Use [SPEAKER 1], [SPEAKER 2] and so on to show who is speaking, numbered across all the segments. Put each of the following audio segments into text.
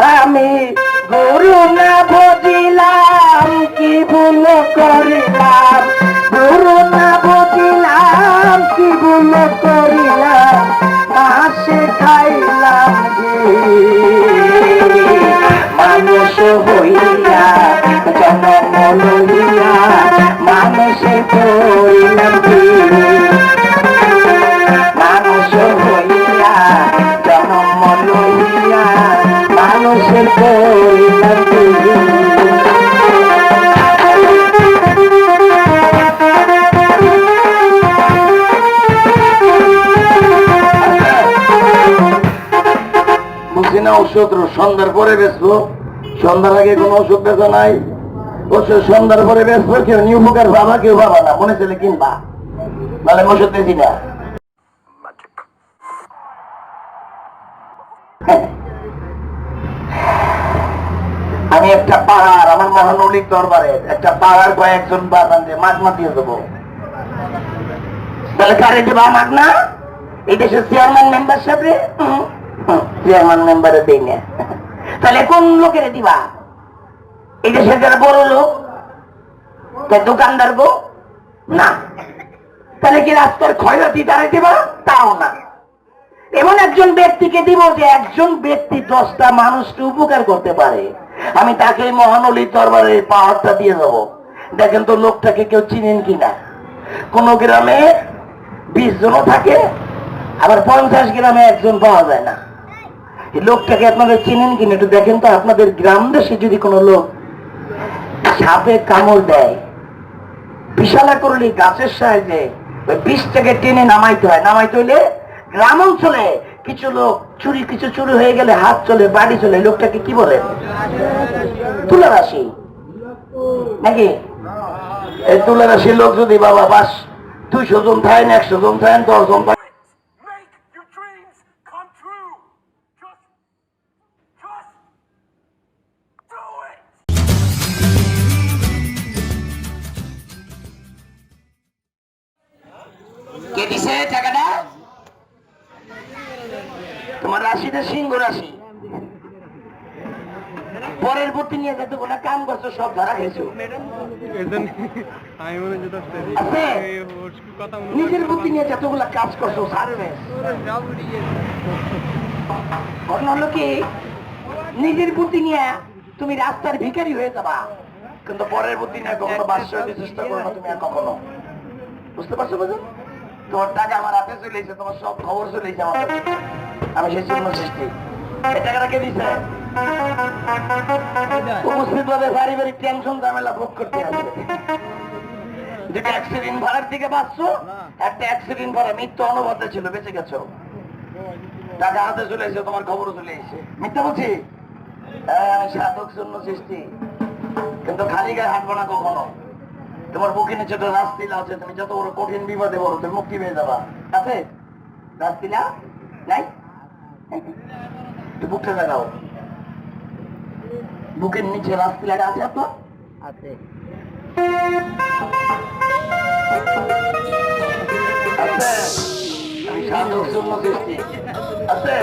[SPEAKER 1] আমি গুরু না বুঝিলাম কি ভুল করিলাম, গুরু না বুঝিলাম কি ভুল করিলাম, না শেখাইলাম যে মানুষ হইয়া জন্ম লইয়া মানুষে করিলাম কি, মানুষ হইয়া জন্ম লইয়া মানুষের করিলাম কি। বুঝছি না ওষুধ সন্ধ্যার পরে বেচবো, সন্ধ্যার আগে কোনো ওষুধ বেচা নাই, ওষুধ সন্ধ্যার পরে বেচবো, কেউ নিউ উপকার পাবা কেউ পাবা না, মনে চলে কিনবা, নাহলে ওষুধ বেশি না। আমি একটা পাহাড়, আমার মহানলিক দরবারের একটা পাহাড় কয়েকজন বাগান দিয়ে মাছ মাতিয়ে দেবো, তাহলে কারে দেবা মাগ না? এই দেশের চেয়ারম্যান মেম্বার সাহেব, চেয়ারম্যান মেম্বারে দেই না, তাহলে কোন লোকের দিবা? এই দেশের যারা বড় লোক, দোকানদার গো না, তাহলে কি রাস্তার ক্ষয়ক্ষতি তারা দিবা? তাও না। এমন একজন ব্যক্তিকে দিব যে একজন ব্যক্তি 10টা মানুষকে উপকার করতে পারে, আমি তাকে মহানলির দরবারে পাওয়ারটা দিয়ে দেবো। দেখেন তো লোকটাকে কেউ চিনেন কিনা। কোন গ্রামে 20 জনও থাকে, আবার 50 গ্রামে একজন পাওয়া যায় না। এই লোকটাকে আপনাদের চিনেন কিনা একটু দেখেন তো। আপনাদের গ্রাম দেশে যদি কোনো লোক সাপে কামড় দেয়, বিশালা করলে গাছের সাহায্যে বিষটাকে টেনে নামাইতে হয়, নামাইতে হইলে গ্রাম অঞ্চলে কিছু লোক কিছু চুরি হয়ে গেলে হাত চলে, বাড়ি চলে, লোকটাকে কি বলে? তুলা রাশি নাকি? এই তুলা রাশি লোক যদি বাবা বাস 200 জন থাকেন, 100 জন থাকেন, 10 জন থাকেন, কে দিছে টাকাটা? তোমার রাশিটা সিংহ রাশি। পরের বুদ্ধি নিয়ে যতগুলো কাম করছো সব ধরা খেয়েছো। নিজের বুদ্ধি নিয়ে যতগুলো কাজ করছো ঘটনা হলো কি, নিজের বুদ্ধি নিয়ে তুমি রাস্তার ভিখারি হয়ে যাবা, কিন্তু পরের বুদ্ধি নিয়ে কখনো বাস হইতে চেষ্টা করো না তুমি আর কখনো। বুঝতে পারছো? বুঝুন, তোমার টাকা আমার হাতে চলে এসে, তোমার সব খবর চলে এসে আমার কাছে, আমি সেই জন্য সৃষ্টি। এই টাকাটা কে দিছে? উপস্থিত ভাবে পারিবারিক টেনশন ঝামেলা ভোগ করতে আছে। যেটা অ্যাক্সিডেন্ট ভাড়ার দিকে বাঁচছো, একটা অ্যাক্সিডেন্ট ভাড়া মৃত্যু অনুবাদে ছিল, বেঁচে গেছো, টাকা হাতে চলে এসে, তোমার খবরও চলে এসে। মিথ্যা বলছি? আমি সাধক জন্য সৃষ্টি, কিন্তু খালি গায়ে হাঁটবো না কখনো। তোমার বুকে নিচে একটা রাস্তিলা আছে, তুমি যত বড় কঠিন বিপদে বলো তুমি মুক্তি পেয়ে যাবা। আছে রাস্তিলা? নাই? বুকটা লাগাও, বুকের নিচে রাস্তিলাটা আছে আপনার? আছে। আমি সাধক জন্য সৃষ্টি আছে।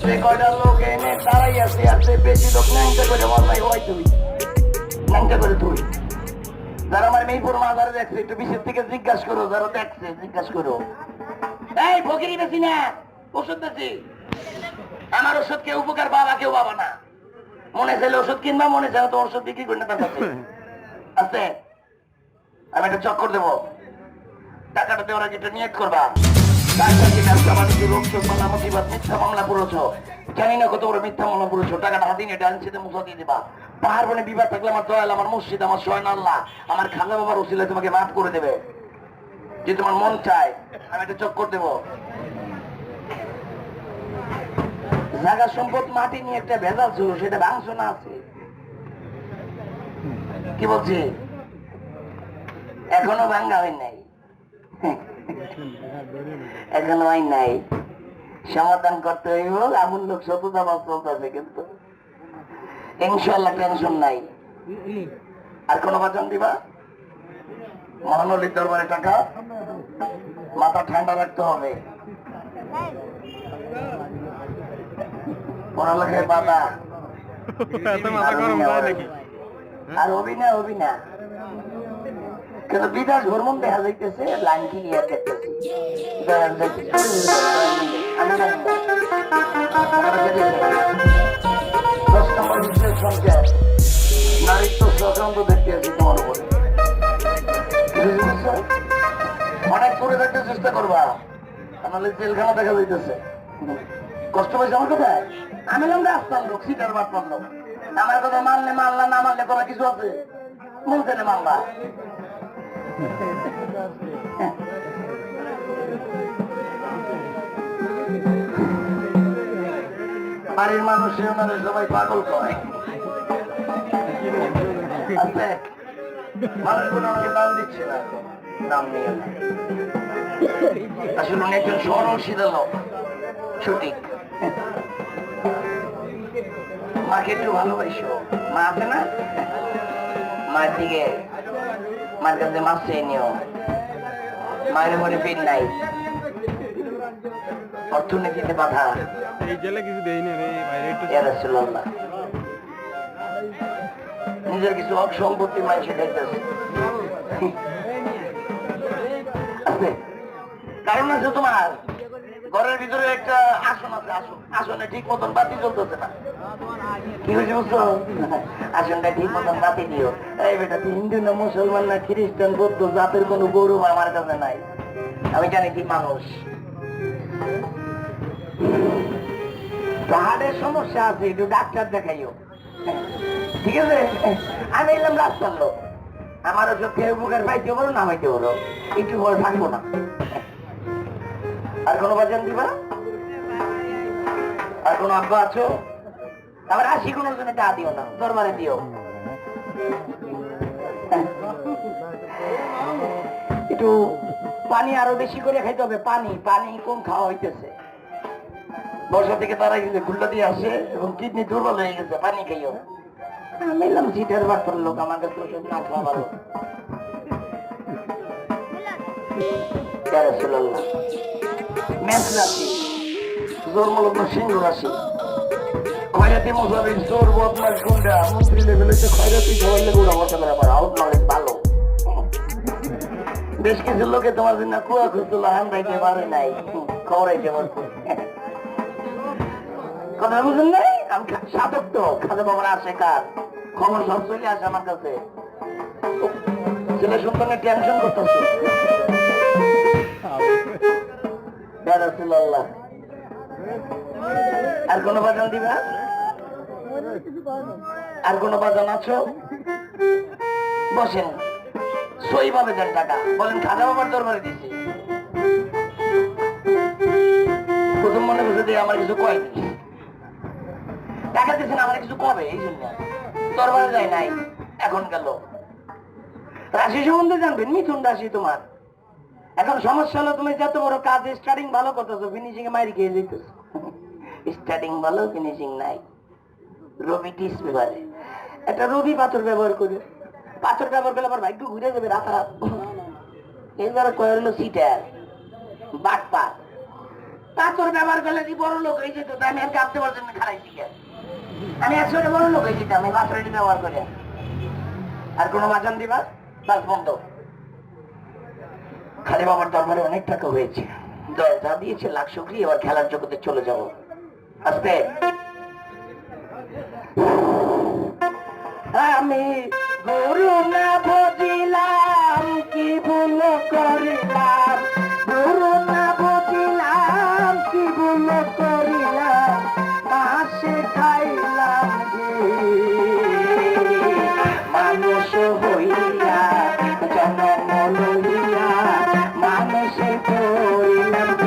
[SPEAKER 1] যে কয়টা লোক এনে তারাই আছে, আছে বেশি লোক ন্যাংটা করে মাথায় হয়, তুই ন্যাংটা করে তুই। যারা আমার মেয়েপুর মাজারে দেখছে একটু বিশেষ থেকে জিজ্ঞাসা করো, যারা দেখছে জিজ্ঞাসা করো। এই ফকিরি বেশি না, ওষুধ বেশি। আমার ওষুধ কেউ উপকার বাবা কেউ বাবা না, মনে চাইলে ওষুধ কিনবা, মনে চাইলে তো ওষুধ বিক্রি করি না তার কাছে আছে। আমি একটা চক্কর দেবো, টাকাটা দেওয়ার আগে একটা নিয়ত করবা। মিথ্যা মামলা করেছো, জানি না কত বড় মিথ্যা মামলা করেছো, টাকাটা হাতে নিয়ে ডান্সিতে মুখা দিয়ে দিবা। পাহাড় বনে বিবাদ থাকলে আমার দয়াল, আমার মসজিদ, আমার সয়ন আল্লাহ, আমার খাজা বাবার ওসিলায় তোমাকে মাফ করে দেবে। যে তোমার মন চায় আমি একটা চক্কর দেবো। জায়গা সম্পদ মাটি নিয়ে একটা ভেজাল ছিল, সেটা ভাঙছো না আছে? কি বলছি? এখনো ভাঙ্গা হয় নাই, এখনো হয় নাই। সমাধান করতে হইব, এমন লোক সততা ভাব চলতেছে, কিন্তু ইনশাল্লাহ টেনশন নাই। আর কোন বাচন দিবা? মহানলির দরবারে টাকা, মাথা ঠান্ডা রাখতে হবে। পড়ালেখায় বাবা
[SPEAKER 2] এত মাথা গরম যায় নাকি?
[SPEAKER 1] আর হবি না কিন্তু বিকাশ হরমোন দেখা যাইতেছে লাইন ক্লিয়ার দেখতেছি আমি জানি না। 10 নম্বর বিষয়ের সংখ্যা নারীত্ব সংক্রান্ত দেখতে আছি তোমার উপরে অনেক করে দেখতে চেষ্টা করবা তাহলে জেলখানা দেখা যাইতেছে কষ্ট পাইছে আমার কোথায় আমি নাম রাস্তার লোক সিটার বাট মারলো আমার কথা মানলে মানলা না মানলে করা কিছু আছে মন থেকে মানবা বাড়ির মানুষ ওনারা সবাই পাগল কয় আছে মানুষগুলো আমাকে দাম দিচ্ছে না দাম নিয়ে আসলে উনি একজন সরল সিধা লোক সঠিক মাকে একটু ভালোবাসো মা আছে না মায়ের দিকে মার কাছে মাছ চেয়ে নিও মায়ের মনে পেট নাই অর্থনীতিতে বাধা
[SPEAKER 2] এই জেলে কিছু দেই না রে বাইরে একটু
[SPEAKER 1] রাসূলুল্লাহ নিজের কিছু হক সম্পত্তি মানুষে দেখতেছে কারণ আছে তোমার ঘরের ভিতরে একটা আসন আছে আসনে ঠিক মতন বাতি জ্বলতেছে না কি হয়েছে বুঝছো আসনটা ঠিক মতন বাতি দিও এই বেটা তুই হিন্দু না মুসলমান না খ্রিস্টান বৌদ্ধ জাতের কোনো গৌরব আমার কাছে নাই আমি জানি কি মানুষ হাড়ের সমস্যা আছে একটু ডাক্তার দেখাইও ঠিক আছে আমি এলাম রাস্তার লোক আমার ওসব খেয়ে উপকার পাইতে পারো না পাইতে পারো একটু পরে থাকবো না আর কোনো বাজান দিবা আর কোনো আব্বা আছো আবার আসি কোনো জন্য চা দিও না দরবারে দিও একটু পানি আরো বেশি করে খাইতে হবে পানি পানি কম খাওয়া হইতেছে বর্ষা থেকে তারা কিন্তু খুল্লা দিয়ে আসে এবং কিডনি দুর্বল হয়ে গেছে পানি খাইও আমি এলাম জিটার বাট্টার লোক আমাকে তো সব না খাওয়া ভালো রাসূলুল্লাহ মেষ রাশি জন্মলগ্ন সিংহ রাশি খয়রাতি মুসাফির চোর বদমাশ গুন্ডা মন্ত্রী লেভেলে খয়রাতি সবার লেগে উড়া বসা করে আবার আউট নলেজ ভালো বেশ কিছু লোকে তোমার জন্য কুয়া খুঁজছিল হান্দাইতে পারে নাই খবরাইতে পারছে কথা বুঝুন নাই আমি সাধক তো খাজা বাবার আসে কার খবর সব চলে আসে আমার কাছে ছেলে সন্তানের টেনশন করতেছে রাসূলুল্লাহ আর কোন বাজান দিবা আর কোন বাজান আছো বসেন সই ভাবে দেন টাকা বলেন খাজা বাবার দরবারে দিছি প্রথম মনে করছে যে আমার কিছু কয় টাকা দিচ্ছেন আমার কিছু কবে এই জন্য দরবারে যায় নাই এখন গেল রাশি সম্বন্ধে জানবেন মিথুন রাশি তোমার এখন সমস্যা হলো তুমি যত বড় কাজ স্টার্টিং ভালো করতেছো ফিনিশিং এ মাইরি খেয়ে যেতেছো স্টার্টিং ভালো ফিনিশিং নাই রবি টিস ব্যবহারে একটা রবি পাথর ব্যবহার করে পাথর ব্যবহার করলে আমার ভাগ্য ঘুরে যাবে রাতারাত এই যারা কয় হলো সিটার বাটপাত পাথর ব্যবহার করলে কি বড় লোক হয়ে যেত আমি আর কাঁপতে পারছেন না খারাইছি আমি একসাথে বড় লোক হয়ে যেতাম আমি পাথরের ব্যবহার করে আর কোনো মাজান দিবা বাস বন্ধ খালি বাবার দরবারে অনেক টাকা হয়েছে যা দিয়েছে লাখ শুকরিয়া এবার খেলার জগতে চলে যাব আস্তে আমি গুরু না বুঝিলাম কি ভুল করিলাম গুরু না বুঝিলাম কি ভুল করিলাম মাসে খাইলাম মানুষ হইয়া জন্ম লইয়া মানুষে করিলাম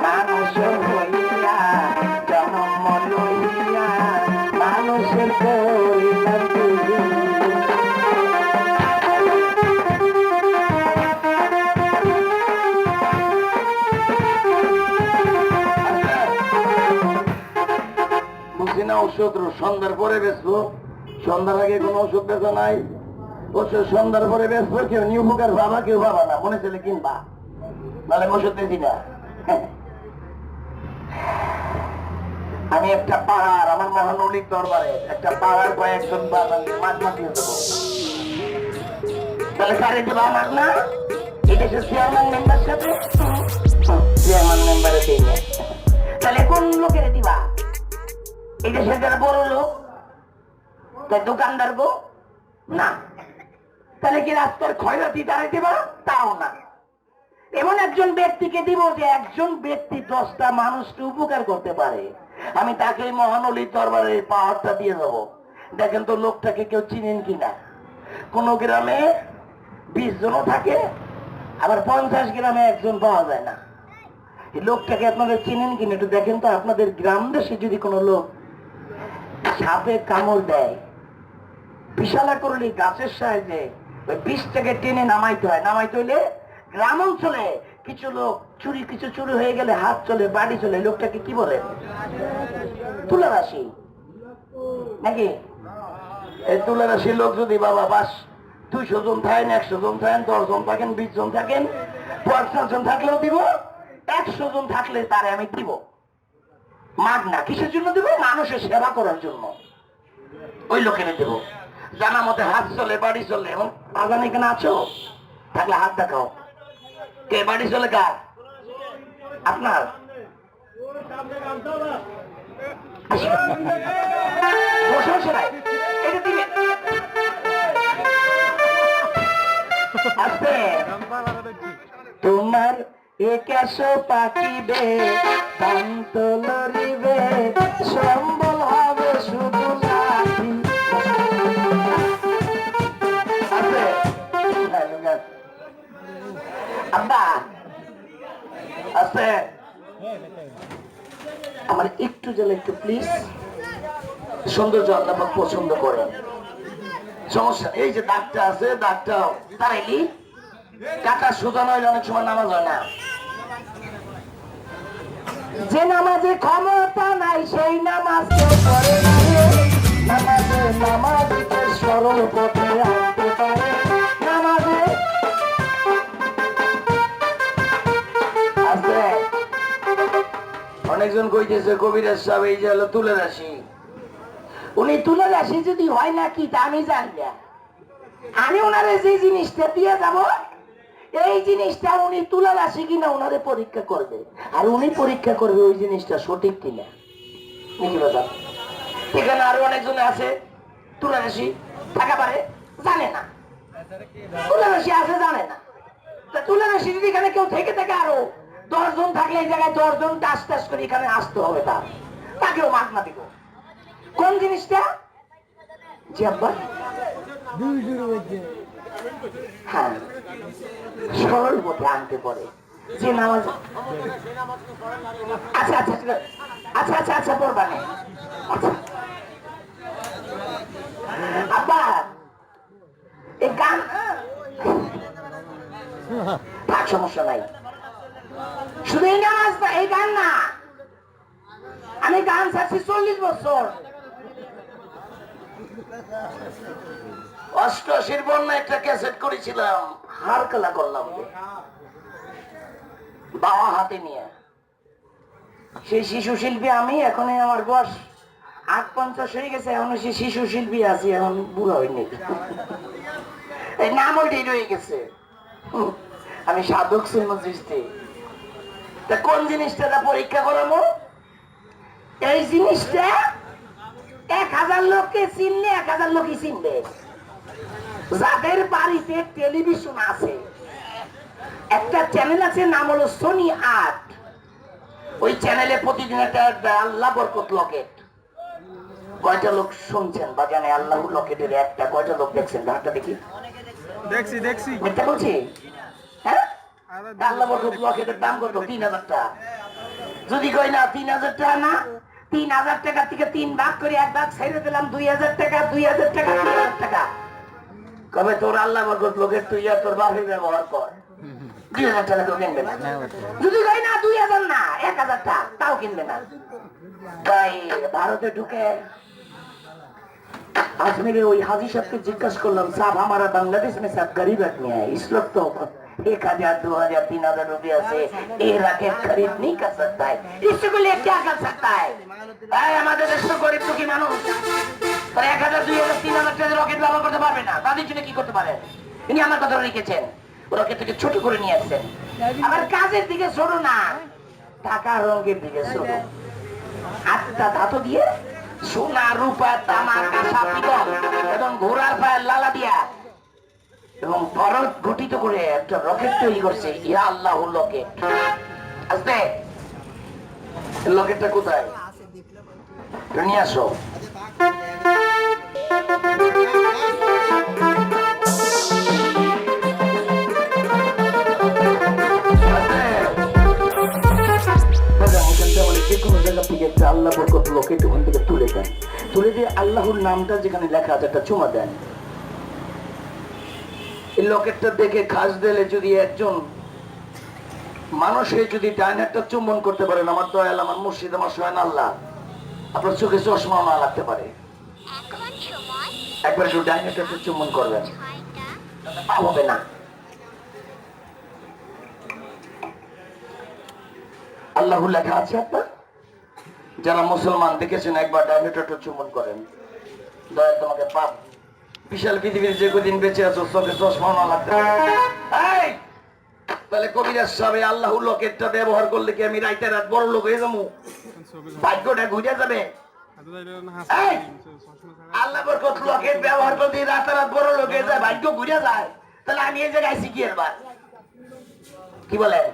[SPEAKER 1] মানুষ হইয়া জন্ম লইয়া মানুষে করিলাম বুঝি না ঔষধ সন্ধ্যার পরে বেচবো সন্ধ্যার আগে কোনো ওষুধ বেচা নাই ওষুধ সন্ধ্যার পরে বেচবো কেউ নিউ বুকার বাবা কেউ বাবা না মনে চলে কিনবা নাহলে ওষুধ বেশি না আমি একটা পাড়ার আমার মহানলিক দরবারে একটা পাড়ার কয়েকজন বাগানে মাগনা দিয়ে দেবো। তাহলে কারে দেবো আমার না? এটা সে চেয়ারম্যান মেম্বার সাথে চেয়ারম্যান মেম্বারে দিই না। তাহলে কোন লোকের দিবা? এটা সে যারা বড় লোক, তাই দোকানদার গো না। তাহলে কি রাস্তার ক্ষয়রাতি দাঁড়াই দিবা? তাও না। এমন একজন ব্যক্তিকে দিব যে একজন ব্যক্তি 10টা মানুষকে উপকার করতে পারে। আমি তাকে মহানলীর দরবারে পাওয়ারটা দিয়ে দেবো। দেখেন তো লোকটাকে কেউ চিনেন কিনা। কোন গ্রামে 20 জনও থাকে, আবার 50 গ্রামে একজন পাওয়া যায় না। এই লোকটাকে আপনারা চিনেন কিনা একটু দেখেন তো। আপনাদের গ্রাম দেশে যদি কোনো লোক সাপে কামড় দেয়, বিশালা করলে গাছের সাহায্যে ওই 20 টাকে টেনে নামাইতে হয়। নামাইতে হইলে গ্রাম অঞ্চলে কিছু লোক কিছু চুরি হয়ে গেলে হাত চলে, বাড়ি চলে, লোকটাকে কি বলে? তুলা রাশি নাকি? এই তুলা রাশির লোক যদি বাবা 200 জন থাকেন, 100 জন থাকেন, 10 জন থাকেন, 20 জন থাকেন, 50 জন থাকলেও দিব, 100 জন থাকলে তারে আমি দিব মাগনা। কিসের জন্য দিব? মানুষের সেবা করার জন্য। ওই লোকের দেব। জানা মতে হাত চলে, বাড়ি চলে। এখন আজান এখানে আছো? থাকলে হাত দেখাও। কে বাড়ি চলে? কার? আপনার? আস্তে। তোমার একাশ পাকিবে, শান্ত লড়িবে, সম্বল হবে শুধু লাঠি। আব্বা আস্তে। আমার একটু জল একটু প্লিজ। সৌন্দর্য আল্লাহ পছন্দ করে, সমস্যা। এই যে দাগটা আছে, দাগটা তারাইলি কাটা সুদানো হইলে অনেক সময় নামাজ হয় না। যে নামাজে ক্ষমতা নাই সেই নামাজ কেউ করে না। নামাজে নামাজকে সরল পথে আনতে পারে। নামাজে আছে। অনেকজন কইতেছে কবিরাজ সাহেব এই যে হলো তুলা রাশি। উনি তুলা রাশি যদি হয় না কি তা আমি জানি না। আমি ওনারে যে জিনিসটা দিয়ে যাব, এই জিনিসটা উনি তুলা রাশি কিনা ওনারে পরীক্ষা করবে, আর উনি পরীক্ষা করবে ওই জিনিসটা সঠিক কিনা। এখানে আরো অনেকজন আছে তুলা রাশি থাকা পারে, জানে না। তুলা রাশি আছে, জানে না। তুলা রাশি যদি এখানে কেউ থেকে থাকে, আরো 10 জন থাকলে এই জায়গায় 10 জন টাস টাস করে এখানে আসতে হবে। তাকেও মাগনা দিব। কোন জিনিসটা? জি আব্বা। হ্যাঁ, সরল পথে আনতে পারে যে নামাজ। আচ্ছা আচ্ছা আচ্ছা আচ্ছা আচ্ছা পড়বানে। আচ্ছা আব্বা এই গান থাক, সমস্যা নাই। শুধু এই নামাজ না, এই গান না। আমি গান ছাড়ছি 40 বছর। 88-র বন্যা একটা ক্যাসেট করেছিলাম, হার খেলা করলাম বাবা হাতে নিয়ে। সেই শিশু শিল্পী আমি। এখন আমার বয়স 58 হয়ে গেছে, এখন সে শিশু শিল্পী আছি, এখন বুড়া হয়নি। এই নাম ওইটাই রয়ে গেছে। আমি সাধক সৃষ্টি। তা কোন জিনিসটা পরীক্ষা করাবো? এই জিনিসটা 1000 লোককে চিনলে 1000 লোকই চিনবে। যাদের বাড়িতে টেলিভিশন আছে, একটা চ্যানেল আছে, নাম হলো সোনি 8। ওই চ্যানেলে প্রতিদিন একটা আল্লাহ বরকত লকেট। কয়টা লোক শুনছেন বা জানে আল্লাহ লকেটের একটা? কয়টা লোক দেখছেন? হাতটা দেখি।
[SPEAKER 2] দেখছি
[SPEAKER 1] মিথ্যা বলছি? হ্যাঁ, আল্লাহ বরকত লকেটের দাম কত? 3000 টাকা। যদি কই না 3000 টাকা না, 3000 টাকা থেকে 3 ভাগ করে 1 ভাগ ছেড়ে দিলাম 2000 টাকা, 2000 টাকা, 3000 টাকা। কবে তোর আল্লাহ বরকত লকেট তুই আর তোর বাপে ব্যবহার কর, 2000 টাকা তো কিনবে না। যদি কই না 2000 না 1000 টাকা, তাও কিনবে না। তাই ভারতে ঢুকে আজমিরে ওই হাজি সাহেবকে জিজ্ঞাসা করলাম, সাহেব हमारा बांग्लादेश में सब गरीब आदमी है, इस लोग तो 1000 2000 3000 रुपया से ये रॉकेट खरीद नहीं कर सकता है। इसको लिए क्या कर सकता है? আমাদের দেশের গরিব দুঃখী মানুষ তারা 1000 2000 3000 টাকা রকেট ব্যবহার করতে পারবে না। তাদের জন্য কি করতে পারে? ইনি আমার কথা লিখেছেন, রকেটটাকে ছোট করে নিয়ে আসছেন। আবার কাজের দিকে ছোট না, টাকা রঙের দিকে ছোট। 8টা ধাতু দিয়ে সোনা রূপা তামা কাঁসা পিতল এবং ঘোড়ার পায়ের লালা দিয়া এবং বরফ গঠিত করে একটা রকেট তৈরি করছে। ইয়া আল্লাহ রকেট। আসতে রকেটটা কোথায়? নিয়ে আসো। যেকোনো জায়গা থেকে একটা আল্লাহ বরকত রকেট ওখান থেকে তুলে দেন, তুলে দিয়ে আল্লাহর নামটা যেখানে লেখা আছে একটা চুমা দেন। এই লকেটটা দেখে খাস দিলে যদি একজন মানুষের যদি ডাইন হাতটা চুম্বন করতে পারেন, আমার দয়াল আমার মুর্শিদ আমার সোহান আল্লাহ আপনার চোখে চশমা না লাগতে পারে। একবার একটু ডাইন হাতটা চুম্বন করবেন, পাপ হবে না। আল্লাহ লেখা আছে আপনার। যারা মুসলমান দেখেছেন একবার ডাইন হাতটা চুম্বন করেন, দয়াল তোমাকে পাপ বিশাল পৃথিবীর যে কদিন বেঁচে আছো চোখে চশমা না লাগতে পারে। তাহলে কবিরাজ সাহেব আল্লাহ লকেটটা ব্যবহার করলে কি আমি রাইতে রাত বড় লোক হয়ে যাবো? ভাগ্যটা ঘুরে যাবে। আল্লাহ বরকত লকেট ব্যবহার করতে রাতারাত বড় লোক হয়ে যায়, ভাগ্য ঘুরে যায়। তাহলে আমি এই জায়গায় শিখি এবার কি বলেন?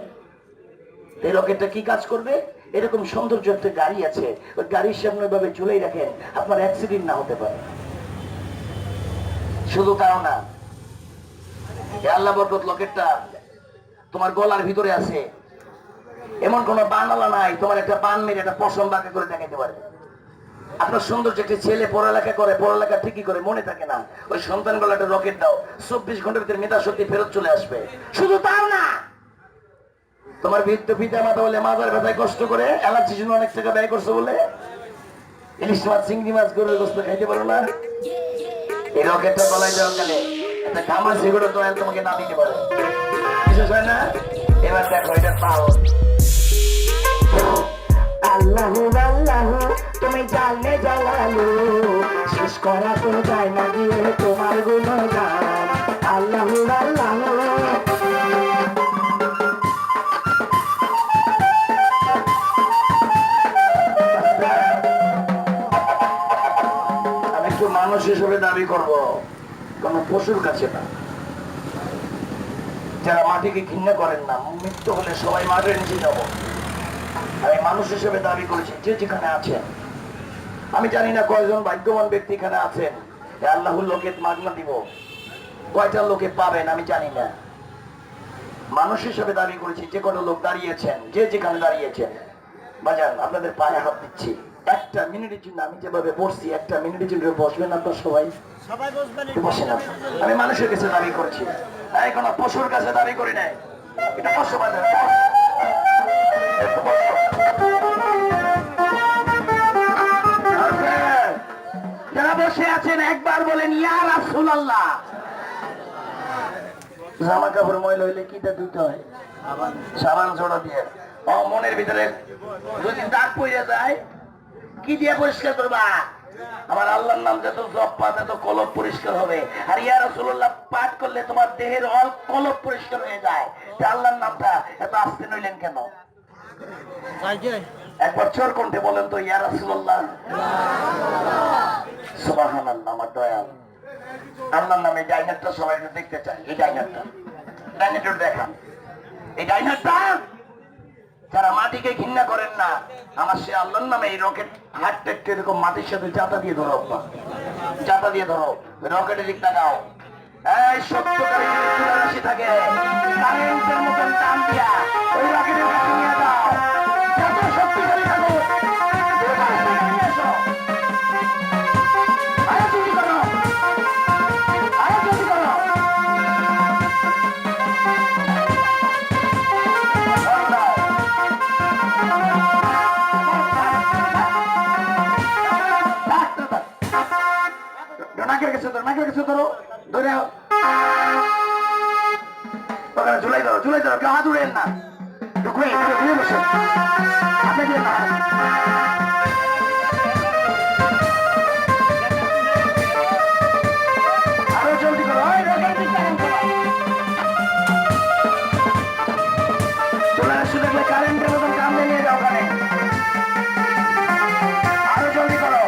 [SPEAKER 1] এই রকেটটা কি কাজ করবে? এরকম সৌন্দর্য একটা গাড়ি আছে, ওই গাড়ির সামনে ভাবে ঝুলেই রাখেন, আপনার অ্যাক্সিডেন্ট না হতে পারে। শুধু তাও না, আল্লাহ বরকত লকেটটা তোমার গলার ভিতরে আছে, এমন কোন বানালা নাই তোমার একটা বান মেরে একটা পশম বাঁকা করে দেখাইতে পারে। আপনার সৌন্দর্য একটা ছেলে পড়ালেখা করে, পড়ালেখা ঠিকই করে, মনে থাকে না, ওই সন্তান গলা একটা রকেট দাও, 24 ঘন্টার ভিতরে মেধা শক্তি ফেরত চলে আসবে। শুধু তাও না, তোমার পিতা মাতা বলে মাজার ব্যথায় কষ্ট করে অ্যালার্জির জন্য অনেক টাকা ব্যয় করছো বলে ইলিশ মাছ চিংড়ি মাছ গরুর গোস্ত খাইতে পারো না, এই রকেটটা গলায় দেওয়া গেলে একটা খামার সেগুলো দয়াল তোমাকে না দিতে পারে। বিশেষ হয় না? এবার দেখো এটা পাও। আল্লাহু আল্লাহু তুমি জানলে জালালু, শেষ করা তো যায় না দিয়ে তোমার গুণগান। আল্লাহু আল্লাহু আমি একটু মানুষ হিসেবে দাবি করব, কোন পশুর কাছে না। যারা মাটিকে ঘৃণা করেন না, মৃত্যু হলে সবাই মাটির নিচে যাব। আমি মানুষ হিসেবে দাবি করেছি যে যেখানে আছেন, আমি জানি না কয়জন ভাগ্যবান ব্যক্তি এখানে আছেন আল্লাহর লোকের মাগনা দিব, কয়টা লোকে পাবেন আমি জানি না। মানুষ হিসেবে দাবি করেছি যে কোনো লোক দাঁড়িয়েছেন, যে যেখানে দাঁড়িয়েছেন, বাজান আপনাদের পায়ে হাত দিচ্ছি। একটা মিনিটের জন্য আমি যেভাবে বসছি, একটা মিনিটের জন্য বসবেন আপনার সবাই বসেন। আমি মানুষের কাছে দাবি করছি, কোনো পশুর কাছে দাবি করি নাই। এটা পশু বাজার। যারা বসে আছেন একবার বলেন ইয়া রাসূলুল্লাহ। জামা কাপড় ময়লা হইলে কিটা ধুতে হয়? সাবান ছোড়া দিয়ে। মনের ভিতরে যদি দাগ পড়ে যায় কি দিয়ে পরিষ্কার করবা? আমার আল্লাহর নাম যত জপ তত কলব পরিষ্কার হবে। আর ইয়া রাসূলুল্লাহ পাঠ করলে তোমার দেহের অল কলব পরিষ্কার হয়ে যায়। আল্লাহর নামটা এত আস্তে নইলেন কেন? একবার চোর কণ্ঠে বলেন তো ইয়া রাসূলুল্লাহ। সুবহানাল্লাহ। আমার দয়াল আল্লাহর নামে ডাইনারটা সবাই দেখতে চাই। এই ডাইনারটা দেখা, এই ডাইনারটা যারা মাটিকে ঘৃণা করেন না, আমার সে আল্লাহর নামে এই রকেট হাতটা একটু এরকম মাটির সাথে জাতা দিয়ে ধরো, জাতা দিয়ে ধরো, রকেটের দিক তাকাও। এই সত্যকারী রাশি থাকে কারেন্টের মতন টান দিয়া ওই রকেটের কাছে নিয়ে যাও। যত শক্তিশালী থাকো আরো চুরি করো, আরো চুরি করো। নাকের কাছে ধরো, নাকের কাছে ধরো, ধরে ওখানে ঝুলাই ধরো কেউ হাত উড়েন না ঘুরে বসে আপনি দিয়ে না আরো জলদি করো চলে আসছে দেখলে কারেন্টের মতন কাম নিয়ে যাও ওখানে আরো জলদি করো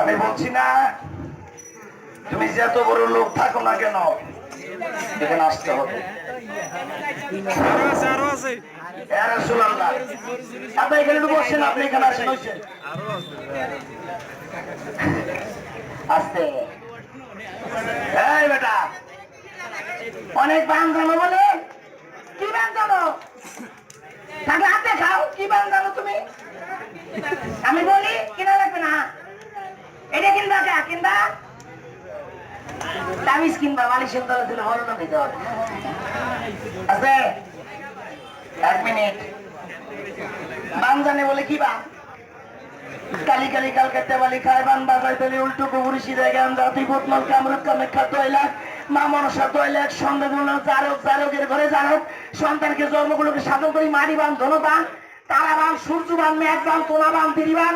[SPEAKER 1] আমি বলছি না তুমি যত বড় লোক থাকো না কেন এখানে আসতে হবে আপনি এখানে বসছেন আপনি এখানে আসেন আসতে এই বেটা অনেক বান জানো বলে কি বান জানো তাকে হাতে খাও কি বান জানো তুমি আমি বলি কিনা লাগবে না এটা কিনবা কিনবা তাবিজ কিনবা মালিশের তলা তুলে হলো না ভিতর আছে 1 মিনিট বান জানে বলে কি বা কালি কালি কালকাতা বালি খায় বান বাজাই তলি উল্টো কুকুরি সিধে জ্ঞান জাতি ভূতমল কামরূপ কামেক্ষা তৈলাক মা মনসা তৈলাক সন্দেহ জারকের ঘরে জারক সন্তানকে জন্মগুলোকে সাধন করি মারি বান ধনবান তারা বান সূর্য বান মেঘ বান তোলা বান তিরি বান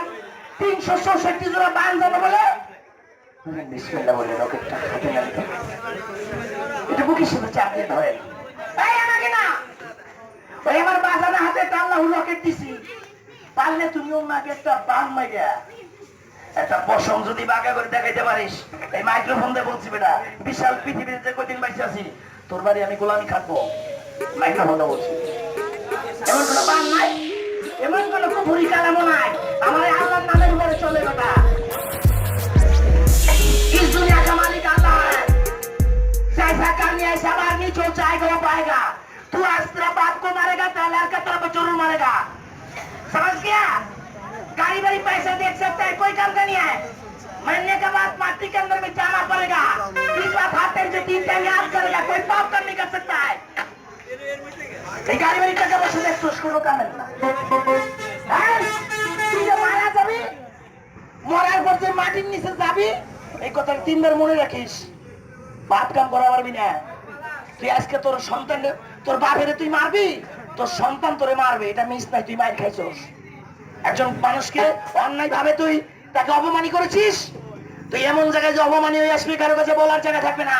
[SPEAKER 1] 364 জোড়া বান জানো বলে বিসমিল্লাহ বলে রকেটটা হাতে নেন এটা বুকের সাথে চাপিয়ে ধরে এই আমাকে না ওই আমার বাজারে হাতে টাল্লা রকেট দিছি পারলে তুমি ওনাকে একটা বান মাইরা একটা পশম যদি বাঁকা করে দেখাইতে পারিস এই মাইক্রোফোন দিয়ে বলছি বেটা বিশাল পৃথিবীতে যে কদিন বাইসে আছি তোর বাড়ি আমি গোলামি খাটবো মাইক্রোফোন দিয়ে বলছি এমন কোনো বান নাই এমন কোনো কুফুরি কালামও নাই আমার আল্লাহর নামের উপরে চলে বেটা इस दुनिया का मालिक अल्लाह है जैसा करनी है सब आदमी जो चाहेगा वो पाएगा तू आज तेरा बाप को मारेगा तेरा लड़का तेरा को जरूर मारेगा समझ गया गाड़ी बड़ी पैसे देख सकता है कोई काम का नहीं है मरने के बाद माटी के अंदर में जाना पड़ेगा इस बात हाथ से 3 टाइम याद करेगा कोई पाप कर नहीं कर सकता है गाड़ी बड़ी टका बस देख तो उसको रोका मिलना तू जब मारा जाबी মরার পর যে মাটির নিচে যাবি এই কথা 3 বার মনে রাখিস বাপ কাম করা পারবি না তুই আজকে তোর সন্তান তোর বাপেরে তুই মারবি তোর সন্তান তোরে মারবে এটা মিস নাই তুই মার খাইছস একজন মানুষকে অন্যায় ভাবে তুই তাকে অপমানি করেছিস তুই এমন জায়গায় যে অপমানি হয়ে আসবি কারো কাছে বলার জায়গা থাকবে না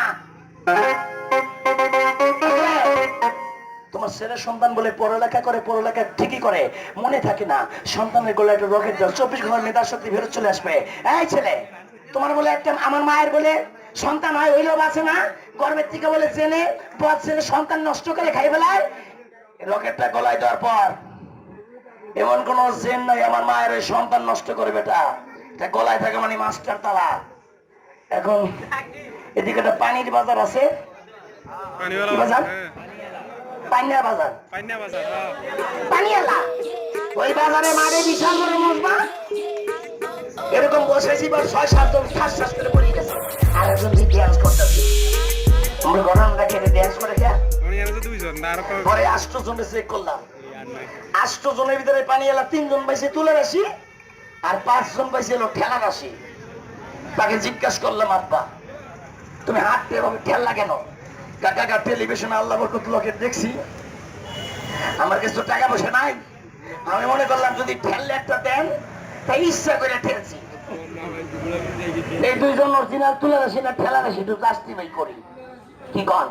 [SPEAKER 1] তোমার ছেলে সন্তান বলে পড়ালেখা করে পড়ালেখা ঠিকই করে মনে থাকে না সন্তানের গলায় একটা রকেট দাও 24 ঘন্টার মেধার শক্তি ফেরত চলে আসবে এই ছেলে তোমার বলে একটা আমার মায়ের বলে সন্তান হয় ওই লোক আছে না গর্ভের থেকে বলে জেনে পথ ছেলে সন্তান নষ্ট করে খাই ফেলায় রকেটটা গলায় দেওয়ার পর এমন কোন জেন নাই আমার মায়ের ওই সন্তান নষ্ট করে বেটা এটা গলায় থাকে মানে মাস্টার তালা এখন এদিকে একটা পানির বাজার আছে বাজার পানিয়া বাজার পানিয়ালা ওই বাজারে মারে বিশাল বড় মজমা এরকম বসেছি বা 6-7 জন ঠাস করে পড়ে গেছে আর একজন ড্যান্স করতেছে আমরা গরম রেখে ড্যান্স করে কে পরে 8 জনে চেক করলাম 8 জনের ভিতরে পানিয়ালা 3 জন পাইছে তুলে রাশি আর 5 জন পাইছে হলো ঠেলা রাশি তাকে জিজ্ঞাসা করলাম আব্বা তুমি হাঁটতে এভাবে ঠেলা কেন কাকা টেলিভিশনে আল্লাহ বরকত লোকের দেখছি আমার কাছে তো টাকা পয়সা নাই আমি মনে করলাম যদি ঠেললে একটা দেন তাই ইচ্ছা করে ঠেলছি এই 2 জন অরিজিনাল তুলে রাশি না ঠেলা রাশি একটু জাস্টিফাই করি কি কন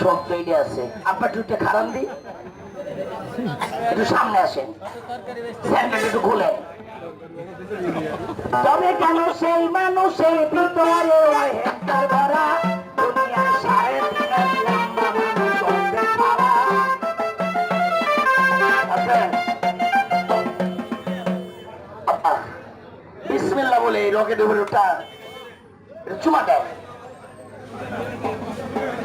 [SPEAKER 1] সব তৈরি আছে আপনার একটু খারাপ দিই একটু সামনে আসেন স্যান্ডেল একটু খুলেন তবে কেন সেই মানুষের ভিতরে হেক্টর ভরা দুনিয়া সাড়ে 3 লম্বা মানুষ অর্ধেক ছাড়া বিসমিল্লাহ বলে এই রকেটের উপরে ওঠা চুমা দাও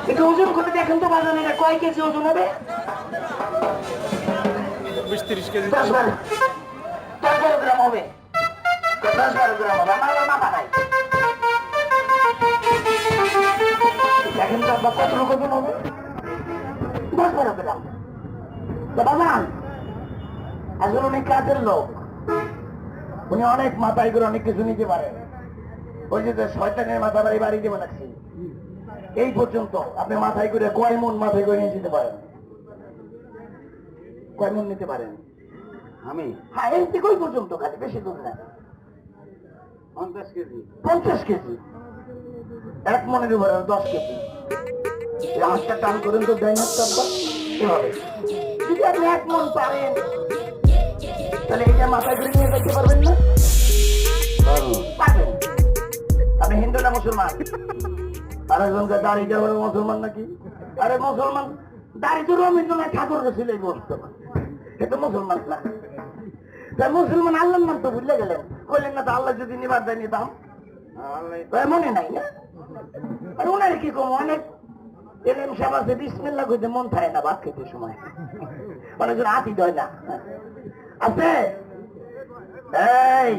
[SPEAKER 1] একটু ওজন করে দেখেন তো বাজারে এটা কয় কেজি ওজন হবে
[SPEAKER 2] 20-30 কেজি
[SPEAKER 1] 10 গ্রাম হবে 10-12 গ্রাম হবে, আমার আবার মাথা নাই। দেখেন তো আব্বা কত লোক ওজন হবে? 10-12 গ্রাম। তো বাজান আসলে উনি কাজের লোক, উনি অনেক মাথায় করে অনেক কিছু নিতে পারেন। ওই যে শয়তানের মাথা বাড়ি দেবো লাগছে এই পর্যন্ত আপনি মাথায় করে কয় মন মাথায় করে নিয়ে যেতে পারেন? কয় মন নিতে পারেন?
[SPEAKER 3] আমি
[SPEAKER 1] হ্যাঁ এই থেকে ওই পর্যন্ত, খালি বেশি দূর না।
[SPEAKER 3] 50 কেজি।
[SPEAKER 1] 50 কেজি, 1 মনের উপরে 10 কেজি। এই হাতটা টান করেন তো, দেয় হাতটা এভাবে। যদি আপনি 1 মন পারেন তাহলে এইটা মাথায় করে নিয়ে যেতে পারবেন না? পারবেন। আপনি হিন্দু না মুসলমান? আর একজনকে দাড়িটা হলো মুসলমান নাকি? আরে মুসলমান দাড়ি তো রবীন্দ্রনাথ ঠাকুর ছিল এই বলতো, এটা মুসলমান না। তাই মুসলমান আল্লাহর নাম তো ভুলে গেলেন, বললেন না তো আল্লাহ যদি নিবার দেয় নিতাম, মনে নাই না? আর ওনার কি কম, অনেক এলেম সাহেব আছে বিসমিল্লাহ কইতে মন থাকে না ভাত খেতে সময়, অনেকজন হাতি দেয় না আছে। এই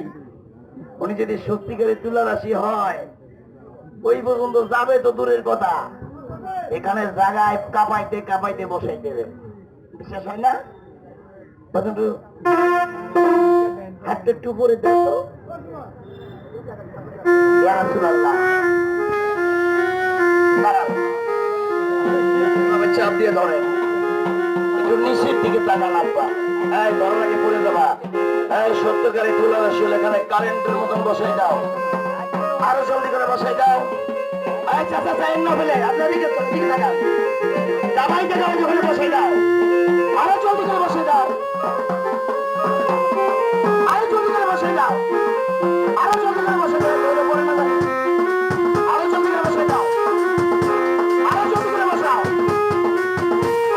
[SPEAKER 1] উনি যদি সত্যিকারে তুলারাশি হয় ওই পর্যন্ত যাবে তো দূরের কথা, এখানে জায়গায় কাঁপাইতে কাঁপাইতে বসাই দেবে। বিশ্বাস হয় না? পর্যন্ত হাতটা একটু উপরে দেখো। ইয়া রাসূলুল্লাহ, দাঁড়ান, চাপ দিয়ে ধরেন, একটু নিচের দিকে টাকা লাগবা। এই ধরো নাকি পড়ে যাবা। এই সত্যকারী তুলারাশি এখানে কারেন্টের মতন বসাই দাও, আরো জলদি করে বসাই দাও। এই চাচা চাইন না ফেলে আপনার দিকে থাকা দাবাই টাকা ওখানে বসাই দাও, আরো জলদি করে বসাই দাও, আরো জলদি করে বসাই দাও, আরো জলদি করে বসাই দাও, পরে না জানি, আরো জলদি করে বসাই দাও, আরো জলদি করে বসাও,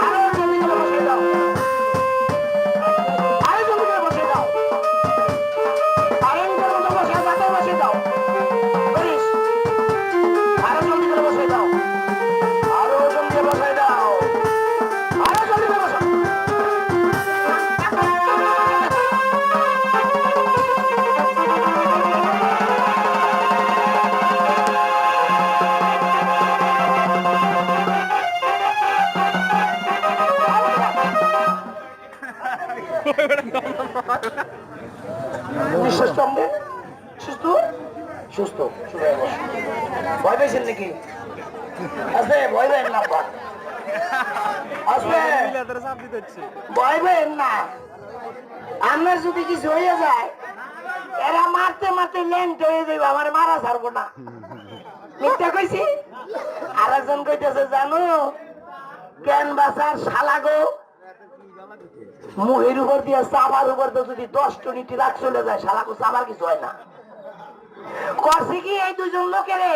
[SPEAKER 1] আরো জলদি করে বসাই দাও, আরো জলদি করে বসাই দাও, কারেন্টের মতো বসাই পাতায় বসাই দাও, করিস, আরো জলদি করে বসাই দাও, আরো জলদি করে বসাই দাও, আরো জলদি করে বসাও। সুস্থ সুস্থ সুস্থ ভয় পেয়েছেন নাকি? আছে ভয় পেন না, আছে ভয় পেন না। আপনার যদি কিছু হয়ে যায় এরা মারতে মারতে লেন্ট হয়ে যাবে, আমার মারা ছাড়বো না। মিথ্যা কইছি? আর একজন কইতেছে জানো কেন বাসার শালাগো মুহের উপর দিয়ে চাবার উপর দিয়ে যদি 10 টনিটি রাখ চলে যায় শালাগো চাবার কিছু হয় না। করছে কি এই দুজন লোকেরে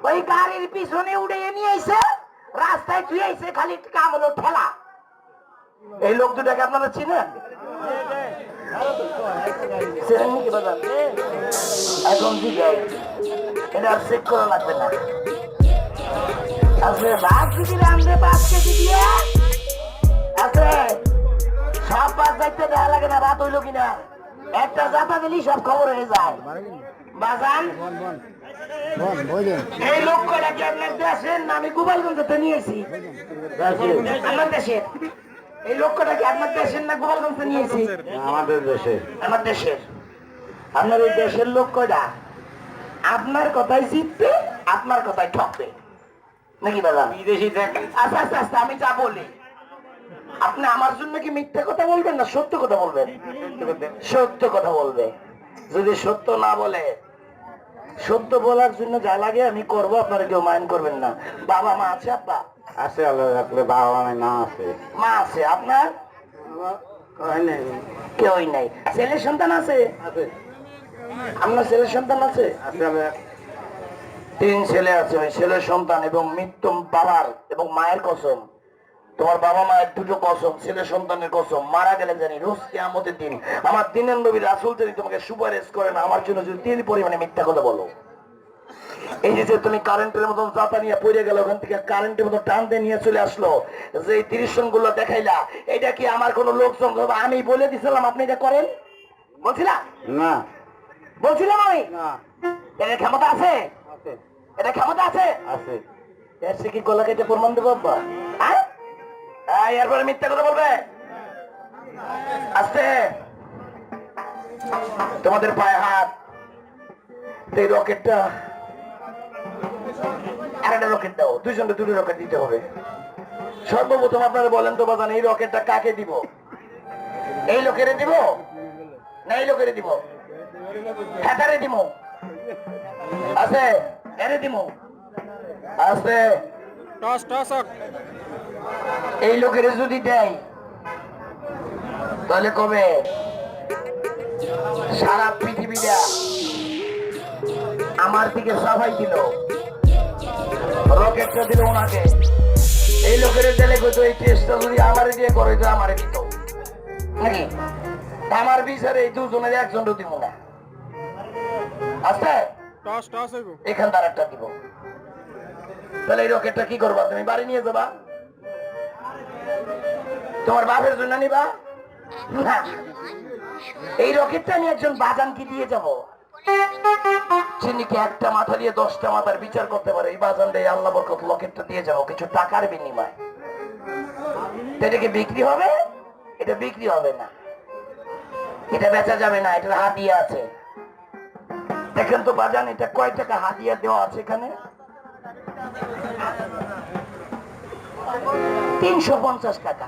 [SPEAKER 1] ওই গাড়ির পিছনে উড়ে নিয়ে আইছে, রাস্তায় ধুয়ে আইছে, খালি কাম হলো ঠেলা। এই লোক দুটাকে আপনারা চিনেন? চিনেন নাকি বাজার? এখন জিজ্ঞাই এটা আর চেক করা লাগবে না। আসলে 5 কেজি রান্ধে 5 কেজি দিয়ে আছে, সব 5 যাইতে দেওয়া লাগে না, রাত হইল কিনা একটা জাতা দিলি সব খবর হয়ে যায়। বাজান এই লোক কয়টা কি আপনার দেশের না? আমি গোপালগঞ্জে নিয়েছি আমার দেশের। এই লোকটা কি আপনার দেশের না গোপালগঞ্জে নিয়েছি?
[SPEAKER 3] আমাদের দেশে।
[SPEAKER 1] আমার দেশের। আপনার ওই দেশের লোক কয়টা আপনার কথাই জিতবে, আপনার কথাই ঠকবে নাকি দাদা?
[SPEAKER 3] বিদেশি থেকে
[SPEAKER 1] আচ্ছা আচ্ছা আচ্ছা, আমি যা বলি আপনি আমার জন্য কি মিথ্যা কথা বলবেন না সত্য কথা বলবেন? সত্য কথা বলবে। যদি সত্য না বলে, সত্য বলার জন্য যা লাগে আমি করবো, আপনারা কেউ মাইন্ড করবেন না। বাবা মা আছে? আব্বা
[SPEAKER 3] আছে, আল্লাহ রাখলে বাবা নাই, মা আছে।
[SPEAKER 1] মা আছে। আপনার কেউই নাই? ছেলের সন্তান আছে? আপনার ছেলের সন্তান আছে? 3 ছেলে আছে। ওই ছেলের সন্তান এবং মৃত্যু বাবার এবং মায়ের কসম, তোমার বাবা মায়ের দুটো কসম, ছেলে সন্তানের কসম, মারা গেলে জানি রোজ কিয়ামতের দিন আমার দিনের নবী রাসূল যদি তোমাকে সুপারিশ করে না আমার জন্য, যদি 3 পরিমাণে মিথ্যা কথা বলো। এই যে তুমি কারেন্টের মতন চাপা নিয়ে পড়ে গেল, ওখান থেকে কারেন্টের মতো টান দিয়ে নিয়ে চলে আসলো, যে এই 30 জন গুলো দেখাইলা, এটা কি আমার কোন লোকজন? আমি বলে দিছিলাম আপনি এটা করেন? বলছিলাম
[SPEAKER 3] না।
[SPEAKER 1] বলছিলাম আমি
[SPEAKER 3] না
[SPEAKER 1] এটার ক্ষমতা আছে,
[SPEAKER 3] আছে
[SPEAKER 1] এটা ক্ষমতা আছে।
[SPEAKER 3] আছে
[SPEAKER 1] এর সে কি গলা কেটে প্রমাণ দেবো আব্বা? হ্যাঁ এরপরে মিথ্যা কথা বলবে? আস্তে, তোমাদের পায়ে হাত। এই রকেটটা আর একটা রকেট দাও, দুইজনকে দুটো রকেট দিতে হবে। সর্বপ্রথম আপনারা বলেন তো বাজান, এই রকেটটা কাকে দিব? এই লোকেরে দিব না এই লোকেরে দিব? হ্যাঁ দিব আছে, এরে দিব আছে।
[SPEAKER 2] টস টস হোক।
[SPEAKER 1] এই লোকের যদি দেয় তাহলে কবে সারা পৃথিবীটা আমার দিকে সাফাই দিল, রকেটটা দিল ওনাকে। এই লোকের দিলে তো এই টেস্টটা যদি আমারে দিয়ে করে তো আমারে দিত নাকি? আমার বিচারে এই দুজনের একজন দিব না, আচ্ছা
[SPEAKER 2] টস টস হোক।
[SPEAKER 1] এখান তার একটা দিব। তাহলে এই রকেটটা কি করবা তুমি? বাড়ি নিয়ে যাবা? তোমার বাপের জন্য নিবা না? এই রকেটটা আমি একজন বাজানকে দিয়ে যাব, যিনিকে একটা মাথা দিয়ে 10টা মাথার বিচার করতে পারে। এই বাজানটা আল্লাহ বরকত রকেটটা দিয়ে যাবো কিছু টাকার বিনিময়। এটা কি বিক্রি হবে? এটা বিক্রি হবে না, এটা বেচা যাবে না, এটা হাদিয়া আছে। দেখেন তো বাজান, এটা কয় টাকা হাদিয়া দেওয়া আছে এখানে? 350 টাকা।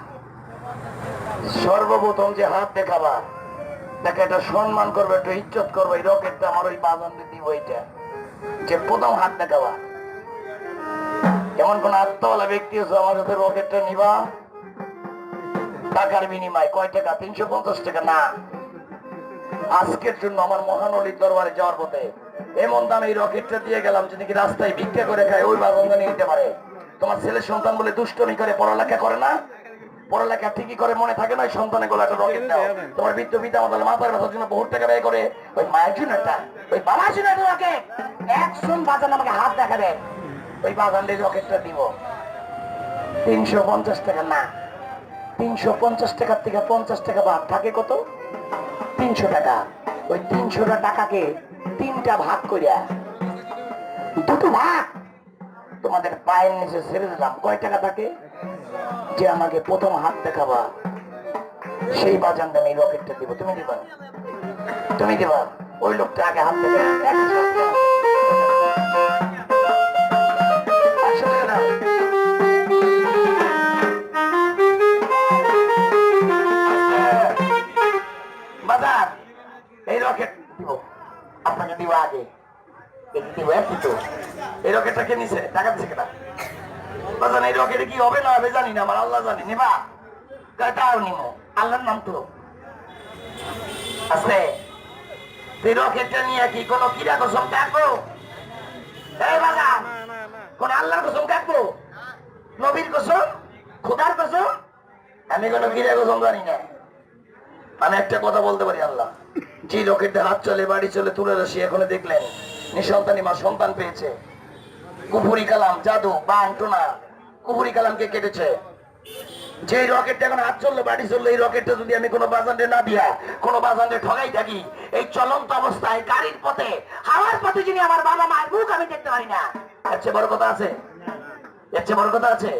[SPEAKER 1] সর্বপ্রথম যে হাত দেখাবা তাকে একটা সম্মান করবে, একটু ইজ্জত করবে। এই রকেটটা আমার ওই বাজানকে দিব। এইটা যে প্রথম হাত দেখাবা, এমন কোন আত্মওয়ালা ব্যক্তি আছে আমার সাথে রকেটটা নিবা? টাকার বিনিময় কয় টাকা? 350 টাকা না। আজকের জন্য আমার মহানলীর দরবারে যাওয়ার পথে এমন দামে এই রকেটটা দিয়ে গেলাম, যদি কি রাস্তায় ভিক্ষা করে খায় ওই বাজানটা নিয়ে নিতে পারে। তোমার ছেলে সন্তান বলে দুষ্টমি করে পড়ালেখা করে না, পড়ালেখা ঠিকই করে মনে থাকে না, সন্তানের গলা একটা রকেট দাও। তোমার বৃদ্ধ পিতা আমাদের মাথার ব্যথার জন্য বহুত টাকা ব্যয় করে ওই মায়ের জন্য একটা, ওই বাবার জন্য একটা রকেট। একজন বাজান আমাকে হাত দেখাবে, ওই বাজান রকেটটা দিব। 350 টাকা না, 350 টাকার থেকে 50 টাকা বাদ থাকে কত? 300 টাকা। ওই 300 টাকাকে 3টা ভাগ করিয়া, দুটো ভাগ তোমাদের পায়ের নিচে ছেড়ে দিলাম। কয় টাকা থাকে? যে আমাকে প্রথম হাত দেখাবা সেই বাজান দামে এই রকেটটা দিব। তুমি দিবা? তুমি দিবা? ওই লোকটা আগে হাত দেবে। 100 টাকা দাও। বাজার এই রকেট দিব, আপনাকে দিব আগে। দিব একটু। এই রকেটটা কে নিছে? টাকা দিছে কেনা? বাজান এই রকেটে কি হবে না হবে জানি না, আমার আল্লাহ জানি। নিবা? তাও নিমো, আল্লাহর নাম তো আছে। এই রকেটটা নিয়ে কি কোনো কিরা কসম কাটবো? এই বাজান কোন আল্লাহর কসম কাটবো? নবীর কসম? খোদার কসম? আমি কোনো কিরা কসম জানি না। আমি একটা কথা বলতে পারি, আল্লাহ যে রকেটে হাত চলে বাড়ি চলে তুলে রসি, এখনো দেখলেন নিঃসন্তানী মা সন্তান পেয়েছে। কুফুরি কালাম, জাদু, বান, টোনা, কুফুরি কালামকে কেটেছে। যে রকেটটা এখন হাত চললো বাড়ি চললো, এই রকেটটা যদি আমি কোনো বাজারে না দিয়া কোনো বাজারে ঠগাই থাকি, এই চলন্ত অবস্থায় গাড়ির পথে হাওয়ার পথে যিনি আমার বাবা মায়ের মুখ আমি দেখতে পারি না, এর চেয়ে বড় কথা আছে? এর চেয়ে বড় কথা আছে?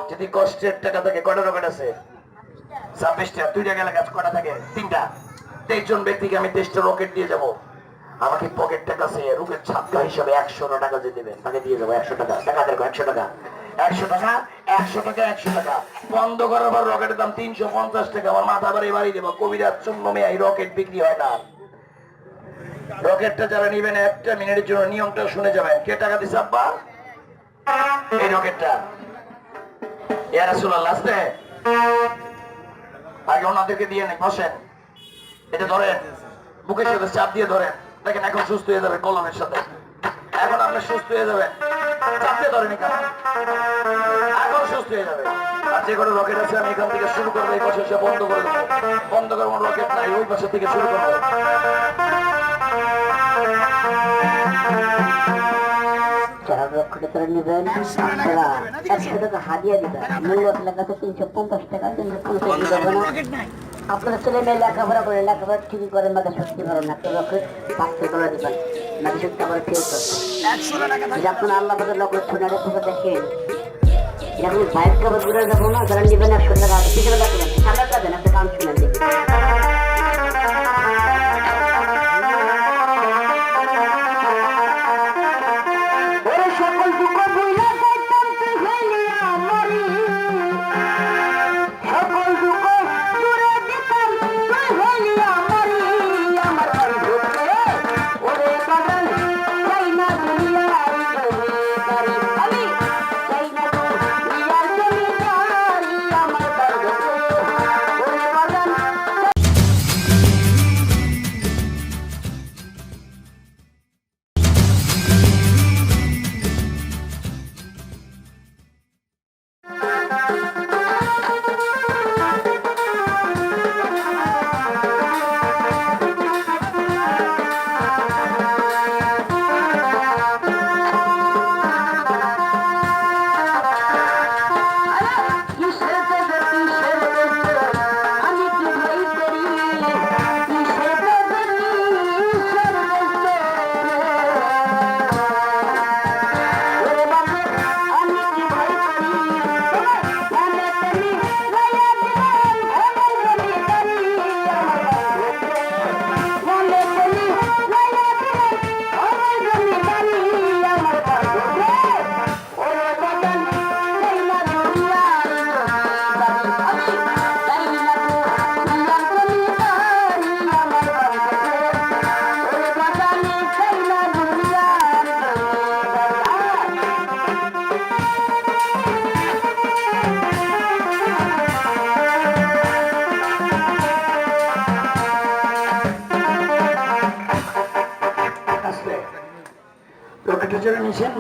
[SPEAKER 1] যদি কষ্টের টাকা থাকে, কটা রকেট আছে? 26টা। 2টা গেলে কাজ কটা থাকে? 3টা। 23 জন ব্যক্তিকে আমি 23টা রকেট দিয়ে যাব। আমাকে পকেট টাকা আছে রুকের ছাপকা হিসাবে 100 টাকা যে দেবেন তাকে দিয়ে যাবো। 100 টাকা। টাকা দেখো, 100 টাকা, 100 টাকা, 100 টাকা, 100 টাকা। বন্ধ করার পর রকেটের দাম 350 টাকা। আমার মাথা বাড়ি বাড়ি দেবো। কবিরাজ শূন্য মেয়ে, এই রকেট বিক্রি হয় না। রকেটটা যারা নিবেন 1 মিনিটের জন্য নিয়মটা শুনে যাবেন। কে টাকা দিচ্ছে আব্বা? এই রকেটটা ইয়া রাসূলুল্লাহ আসতে আগে ওনাদেরকে দিয়ে নেই। বসেন, এটা ধরেন, বুকের সাথে চাপ দিয়ে ধরেন। দেখেন এখন সুস্থ হয়ে যাবে কলমের সাথে। এখন আপনি সুস্থ হয়ে যাবেন। চাপ দিয়ে ধরেন, এখন সুস্থ হয়ে যাবে। আর যে কোনো রকেট আছে আমি এখান থেকে শুরু করবো, এই পাশে এসে বন্ধ করে দেবো। বন্ধ করবো, রকেট নাই, ওই পাশে থেকে শুরু করবো।
[SPEAKER 4] যারা রকেটে করে নেবেন তারা 100 টাকা হাদিয়া দিবেন। মূল্য লেখা আছে 350 টাকা। 350 টাকা আপনার ছেলে মেয়ে লেখাপড়া করে লেখাপড়া ঠিকই করে মাকে সত্যি করো না একটা রকেট পাঁচটি করে দিবেন নাকি সত্যি আবার ফেরত করছে আপনার আল্লাহ বাদের লকেট ছোটারে থেকে দেখেন যখন বাইক কাপড় ঘুরে যাবো না যারা নেবেন 100 টাকা পিছনে দেখবেন সামনে যাবেন একটা কাম শুনে দেখি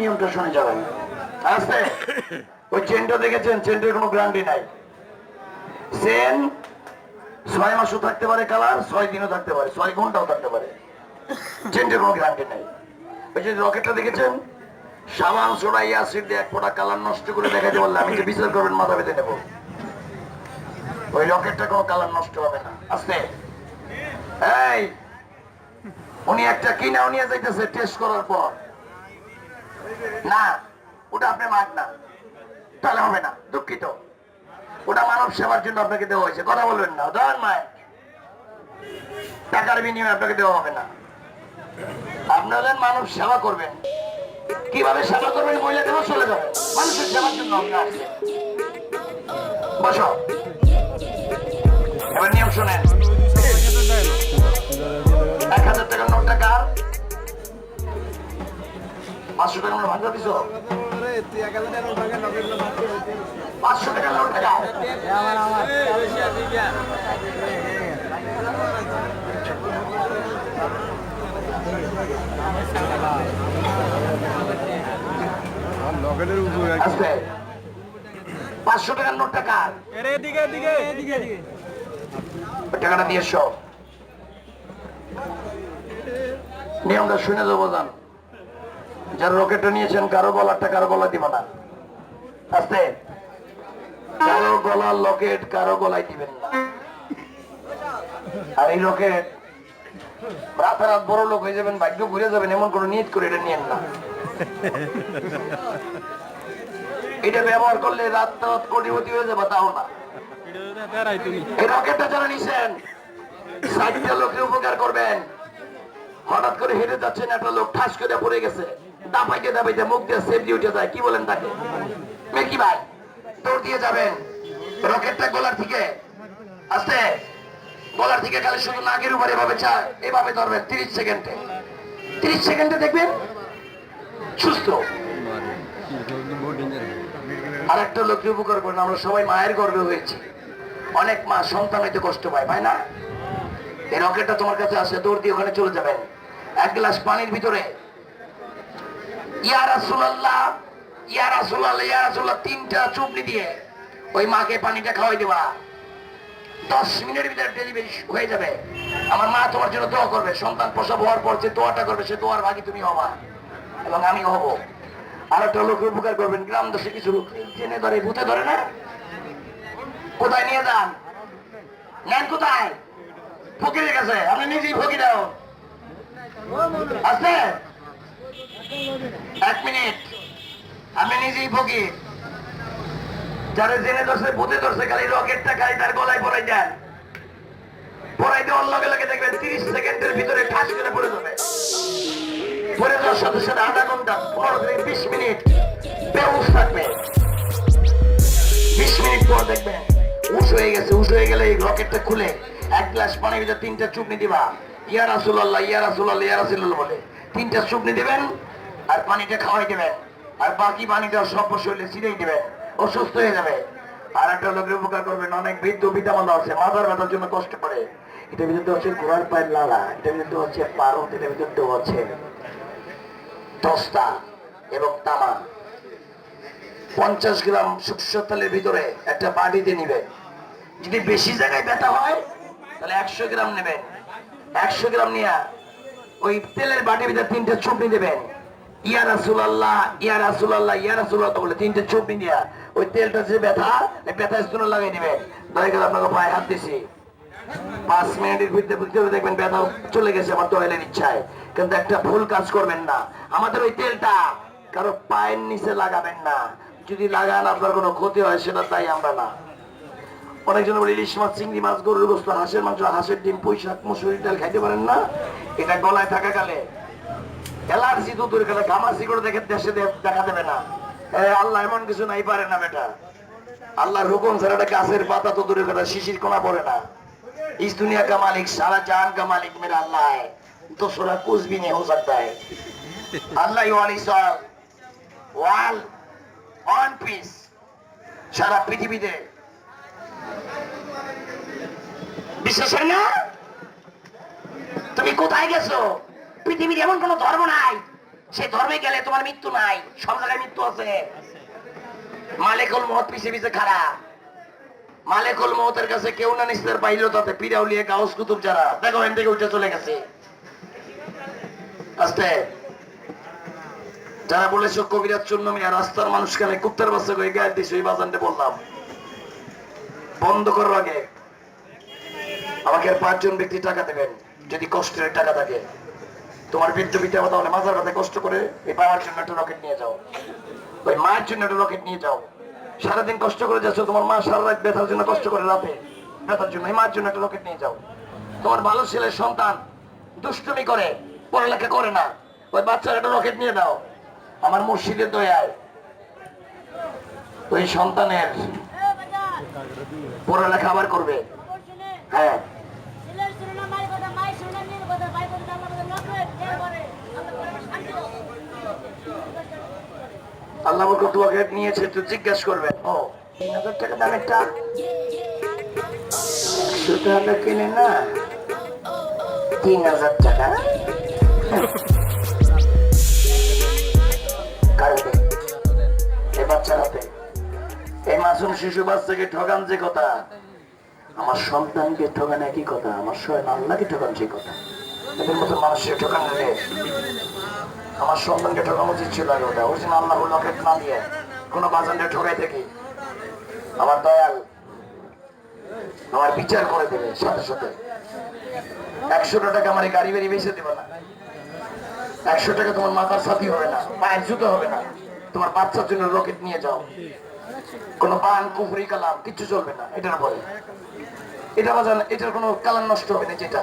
[SPEAKER 1] নিয়মটা শুনে যাবেন আস্তে ওই চেনটা দেখেছেন চেনটার কোনো গ্যারান্টি নাই চেন 6 মাসও থাকতে পারে কালার 6 দিনও থাকতে পারে 6 ঘন্টাও থাকতে পারে চেনটার কোনো গ্যারান্টি নাই ওই যে রকেটটা দেখেছেন সাবান সোডা অ্যাসিড দিয়ে এক ফোঁটা কালার নষ্ট করে দেখাতে বললে আমি যে বিচার করবেন মাথা বেঁধে নেব ওই রকেটটা কোনো কালার নষ্ট হবে না আস্তে এই উনি একটা কিনা নিয়ে যাইতেছে টেস্ট করার পর না ওটা আপনি মাগ না তাহলে হবে না দুঃখিত ওটা মানব সেবার জন্য আপনাকে দেওয়া হয়েছে কথা বলবেন না ধর মায় টাকার বিনিময়ে আপনাকে দেওয়া হবে না আপনাদের মানব সেবা করবেন কিভাবে সেবা করবেন বলে দেবো চলে যাবেন মানুষের সেবার জন্য আমরা আসছি বসো এবার নিয়ম শোনেন 1000 টাকার নোটটা কার 500 টাকা নোট ভাঙা দিছো 500 টাকার নোট টাকা আস্তে 500 টাকার নোট টাকা টাকাটা দিয়ে সব নিয়মটা শুনে দেবো যান যারা রকেটটা নিয়েছেন কারো গলারটা কারো গলা দিব না আস্তে কারো গলার লকেট কারো গলায় দিবেন না আর এই রকেট রাতারাত বড় লোক হয়ে যাবেন ভাগ্য ঘুরে যাবেন এমন কোনো নিয়ত করে এটা নিয়েন না এটা ব্যবহার করলে রাত কোটিপতি হয়ে যাবে তাও না এই রকেটটা যারা নিছেন 60টা লোকের উপকার করবেন হঠাৎ করে হেঁটে যাচ্ছেন একটা লোক ঠাস করে পড়ে গেছে দাপাইতে দাপাইতে মুখ দিয়ে সেফ দিয়ে উঠে যায় কি বলেন তাকে মেকি ভাই দৌড় দিয়ে যাবেন রকেটটা গলার থেকে আস্তে গলার থেকে খালি শুধু নাকের উপর এভাবে এভাবে ধরবেন 30 সেকেন্ডে দেখবেন সুস্থ আর একটা লোককে উপকার করেন আমরা সবাই মায়ের গর্ভে হয়েছি অনেক মা সন্তান হইতে কষ্ট পায় ভাই না এই রকেটটা তোমার কাছে আসে দৌড় দিয়ে ওখানে চলে যাবেন এক গ্লাস পানির ভিতরে ইয়া রাসূলুল্লাহ ইয়া রাসূলুল্লাহ ইয়া রাসূলুল্লাহ 3টা চুপড়ি দিয়ে ওই মাকে পানিটা খাওয়াই দেবা 10 মিনিটের ভিতরে ডেলিভারি হয়ে যাবে আমার মা তোমার জন্য দোয়া করবে সন্তান প্রসব হওয়ার পর যে দোয়াটা করবে সে দোয়ার ভাগী তুমি হবা এবং আমি হব আর একটা লোক উপকার করবেন গ্রাম দেশে কিছু লোক জেনে ধরে ভূতে ধরে না কোথায় নিয়ে যান নেন কোথায়? ফকিরের কাছে। আপনি নিজেই ফকির দাও আছে। 1 মিনিট, আমি নিজেই ফকির। যারা জেনে ধরছে বুঝে ধরছে খালি রকেটটা খালি তার গলায় পরাই দেন। পরাই দেওয়ার লগে লগে দেখবেন 30 সেকেন্ডের ভিতরে ঠাস করে পড়ে যাবে। পরে যাওয়ার সাথে সাথে আধা ঘন্টা 15 থেকে 20 মিনিট বেউস থাকবে। 20 মিনিট পর দেখবেন উশ হয়ে গেছে। উশ হয়ে গেলে এই রকেটটা খুলে 1 গ্লাস পানির ভিতরে 3টা চুপনি দিবা। ইয়া রাসূলুল্লাহ, ইয়া রাসূলুল্লাহ, ইয়া রাসূলুল্লাহ বলে 3টা চুপনি দিবেন আর পানিটা খাওয়াই দেবেন। আর বাকি পানিটা সব শরীরে ছিটাই দিবেন, অসুস্থ হয়ে যাবে। আর একটা লোকের উপকার করবেন। অনেক বৃদ্ধ পিতা মাতা আছে, মাথার ব্যথার জন্য কষ্ট করে। এটার ভিতরে হচ্ছে ঘোড়ার পায়ের লালা, এটার ভিতরে হচ্ছে পারদ, এটার ভিতরে হচ্ছে দস্তা এবং তামা। 50 গ্রাম শুকনো তেলের ভিতরে একটা বাটিতে নিবেন। যদি বেশি জায়গায় ব্যথা হয় তাহলে 100 গ্রাম নেবেন। 100 গ্রাম নিয়ে ওই তেলের বাটির ভিতরে 3টা চুপনি দেবেন। ইয়া রাসূলুল্লাহ, ইয়া রাসূলুল্লাহ, ইয়া রাসূলুল্লাহ বলে 3টা চুপনি দিয়া ওই তেলটা যে ব্যথা, এই ব্যথা স্তনে লাগাই দিবেন। দয়া করে আপনাকে পায়ে হাত দিছি। 5 মিনিটের ভিতরে দেখবেন ব্যথা চলে গেছে আমার দয়ালের ইচ্ছায়। কিন্তু একটা ভুল কাজ করবেন না, আমাদের ওই তেলটা কারো পায়ের নিচে লাগাবেন না। যদি লাগান আপনার কোনো ক্ষতি হয় সেটা তাই আমরা না। অনেকজন বলে ইলিশ মাছ, চিংড়ি মাছ, গরুর গোশত, হাঁসের মাংস, হাঁসের ডিম, পুঁই শাক, মসুরির ডাল খাইতে পারেন না। এটা গলায় থাকা কালে অ্যালার্জি তো দূর করে ঘামাচি করে দেখে দেশে দেখা দেবে না। আল্লাহ এমন কিছু নাই পারে না বেটা। আল্লাহর হুকুম ছাড়া একটা গাছের পাতা তো দূরের কথা শিশির কোনা পড়ে না। इस दुनिया का मालिक सारा जहान का मालिक मेरा अल्लाह है, दूसरा कुछ भी नहीं हो सकता है। अल्लाह वाली साल वाल वन पीस সারা পৃথিবীতে বিশ্বাস হয় না? তুমি কোথায় গেছো? পৃথিবীর এমন কোন ধর্ম নাই সেই ধর্মে গেলে তোমার মৃত্যু নাই। সব জায়গায় মৃত্যু আছে। মালিকুল মউত পিছে পিছে খাড়া। মালিকুল মউতের কাছে কেউ না নিস্তার পাইল, তাতে পিরাউলিয়া গাউস কুতুব যারা দেখো এখান থেকে উঠে চলে গেছে। আস্তে যারা বলেছো কবিরাজ চূর্ণ মিয়া রাস্তার মানুষ কেন কুত্তার বাচ্চা করে গায়ে দিছো, এই বাজানটা বললাম বন্ধ করার আগে আমাকে আর 5 জন ব্যক্তি টাকা দেবেন যদি কষ্টের টাকা থাকে। তোমার বৃদ্ধ পিতা মাতা হলে মাজার ব্যথায় কষ্ট করে এই পাওয়ার জন্য একটা রকেট নিয়ে যাও, ওই মায়ের জন্য একটা রকেট নিয়ে যাও। সারাদিন কষ্ট করে যাচ্ছ, তোমার মা সারা রাত ব্যথার জন্য কষ্ট করে, রাতে ব্যথার জন্য, এই মায়ের জন্য একটা রকেট নিয়ে যাও। তোমার ভালো ছেলের সন্তান দুষ্টুমি করে, পড়ালেখা করে না, ওই বাচ্চার একটা রকেট নিয়ে দাও। আমার মুর্শিদের দয়ায় ওই সন্তানের পড়ালেখা আবার করবে। হ্যাঁ আল্লাহ কত রকেট নিয়েছে তো জিজ্ঞাসা করবেন। ও 3000 টাকা দাম একটা টাকা কিনে না 3000 টাকা কারণে এই বাচ্চার হাতে এই মাসুম শিশু বাচ্চাকে ঠকান যে কথা, আমার সন্তানকে ঠকান একই কথা, আমার স্বয়ং আল্লাহকে ঠকান সেই কথা। এদের মতো মানুষের ঠকান নিলে আমার সন্তানকে ঠকানো উচিত ছিল আগে। ওটা ওই জন্য আল্লাহ লকেট না দিয়ে কোনো বাজানকে ঠকাই থাকি আমার দয়াল আমার বিচার করে দেবে সাথে সাথে। 100 টাকা আমার গাড়ি বাড়ি বেঁচে দেবে না, 100 টাকা তোমার মাথার সাথী হবে না, পায়ের জুতো হবে না। তোমার বাচ্চার জন্য রকেট নিয়ে যাও, কোনো পান কুফরি কালাম কিচ্ছু চলবে না এটার পরে। এটা বাজান এটার কোনো কালাম নষ্ট হবে না যেটা।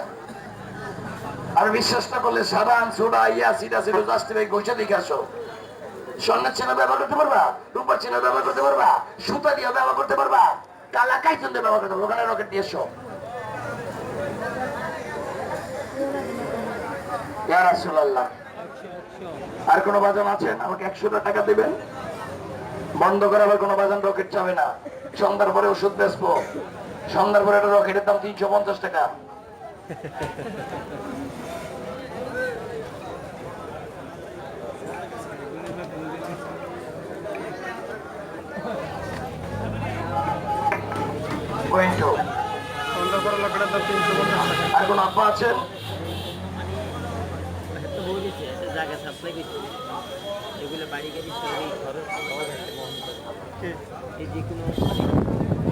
[SPEAKER 1] আর বিশ্বাস না করলে সাবান সোডা ইয়াসিড আছে আসতে ভাই গোছা দেখে আসো। স্বর্ণের চেনা ব্যবহার করতে পারবা, রূপার চেনা ব্যবহার করতে পারবা, সুতা দিয়ে ব্যবহার করতে পারবা, কালা কাইচন দিয়ে ব্যবহার করতে পারবা। ওখানে রকেট দিয়ে এসো। ইয়া রাসূলুল্লাহ আর কোন বাজান আছেন? আমাকে 100 টাকা দেবেন। বন্ধ করে আবার কোনো বাজান রকেট চাবে না। সন্ধ্যার পরে ওষুধ বেচবো, সন্ধ্যার পরে একটা রকেটের দাম 350 টাকা। আর কোন আব্বা আছেন?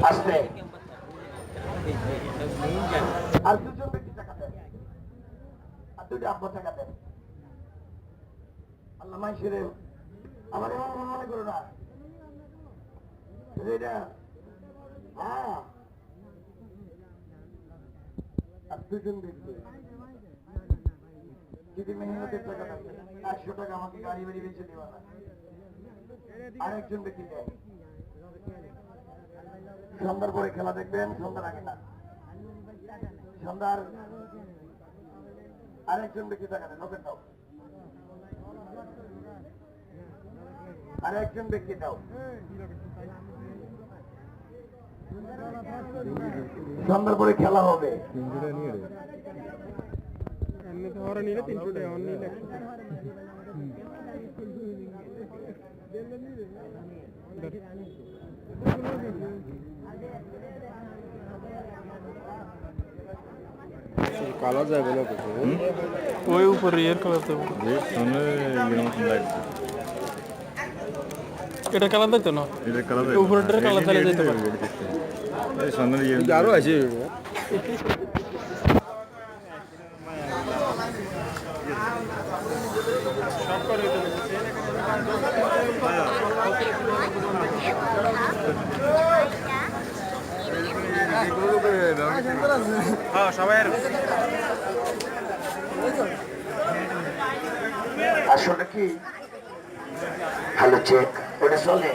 [SPEAKER 1] আসতে আর দুজন ব্যক্তি টাকা দেন, আর দুইটা আব্বা টাকা দেন। আল্লাহ মাইশের আমার এমন মনে করো না এটা। হ্যাঁ, আর দুজন ব্যক্তি যদি মেহনতের টাকা থাকে 100 টাকা আমাকে গাড়ি বাড়ি বেঁচে দেওয়া না। আরেকজন ব্যক্তি দেয় সন্ধ্যার পরে খেলা দেখবেন, সন্ধ্যার আগে না। সন্ধ্যার আরেকজন ব্যক্তি টাকা দেন, ওকে দাও। আরেকজন ব্যক্তি দাও। সন্ধ্যার পরে খেলা হবে।
[SPEAKER 2] এমনিতে ওরা নিলে 300 টাকা, অন্য নিলে 100 টাকা। কালা যাবে না কিছু, ওই উপরে এর কালার দেবো। এটা কালার দেখতো না, উপরের কালার চালিয়ে যেতে পারে। আরো আছে সব করে হ্যাঁ সবাই
[SPEAKER 1] আসলে কি হ্যালো চেক ওটা চলে।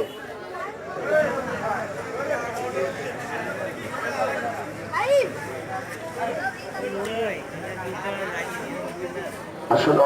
[SPEAKER 1] আসলে